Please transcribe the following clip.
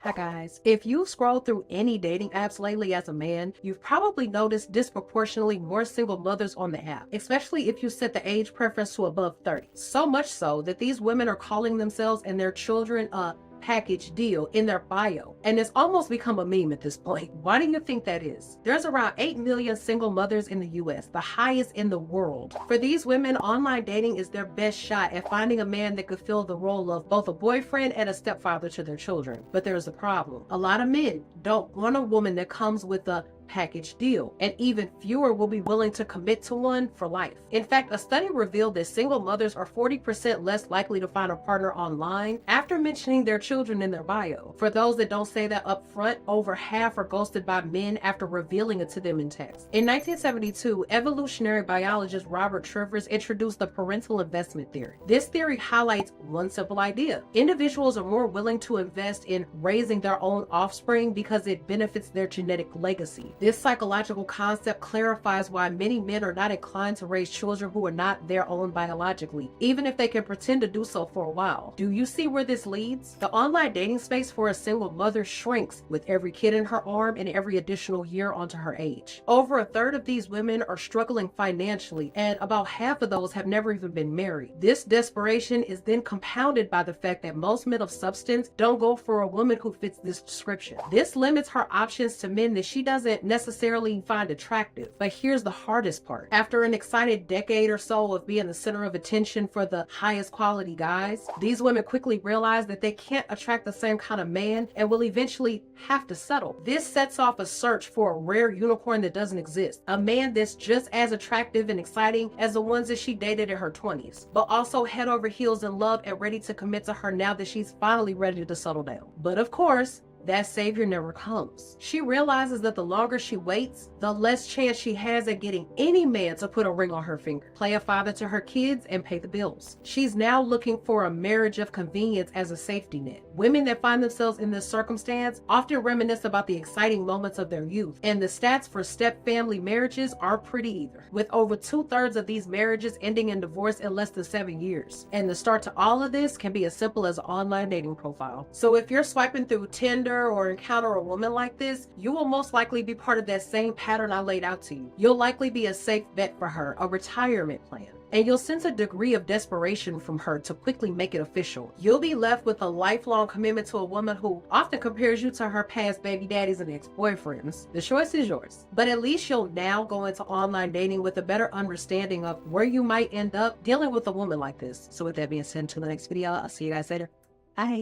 Hi guys. If you've scrolled through any dating apps lately as a man, you've probably noticed disproportionately more single mothers on the app, especially if you set the age preference to above 30. So much so that these women are calling themselves and their children a package deal in their bio, and it's almost become a meme at this point. Why do you think that is? There's around 8 million single mothers in the US, the highest in the world. For these women, online dating is their best shot at finding a man that could fill the role of both a boyfriend and a stepfather to their children. But there's a problem. A lot of men don't want a woman that comes with a package deal, and even fewer will be willing to commit to one for life. In fact, a study revealed that single mothers are 40% less likely to find a partner online after mentioning their children in their bio. For those that don't say that up front, over half are ghosted by men after revealing it to them in text. In 1972, evolutionary biologist Robert Trivers introduced the parental investment theory. This theory highlights one simple idea. Individuals are more willing to invest in raising their own offspring because it benefits their genetic legacy. This psychological concept clarifies why many men are not inclined to raise children who are not their own biologically, even if they can pretend to do so for a while. Do you see where this leads? The online dating space for a single mother shrinks with every kid in her arm and every additional year onto her age. Over a third of these women are struggling financially, and about half of those have never even been married. This desperation is then compounded by the fact that most men of substance don't go for a woman who fits this description. This limits her options to men that she doesn't necessarily find attractive. But here's the hardest part. After an excited decade or so of being the center of attention for the highest quality guys, these women quickly realize that they can't attract the same kind of man and will eventually have to settle. This sets off a search for a rare unicorn that doesn't exist. A man that's just as attractive and exciting as the ones that she dated in her 20s, but also head over heels in love and ready to commit to her now that she's finally ready to settle down. But of course, that savior never comes. She realizes that the longer she waits, the less chance she has at getting any man to put a ring on her finger, play a father to her kids, and pay the bills. She's now looking for a marriage of convenience as a safety net. Women that find themselves in this circumstance often reminisce about the exciting moments of their youth, and the stats for step-family marriages aren't pretty either, with over 2/3 of these marriages ending in divorce in less than 7 years. And the start to all of this can be as simple as an online dating profile. So if you're swiping through Tinder or encounter a woman like this, you will most likely be part of that same pattern I laid out to you. You'll likely be a safe bet for her, a retirement plan. And you'll sense a degree of desperation from her to quickly make it official. You'll be left with a lifelong commitment to a woman who often compares you to her past baby daddies and ex-boyfriends. The choice is yours. But at least you'll now go into online dating with a better understanding of where you might end up dealing with a woman like this. So with that being said, until the next video, I'll see you guys later. Bye.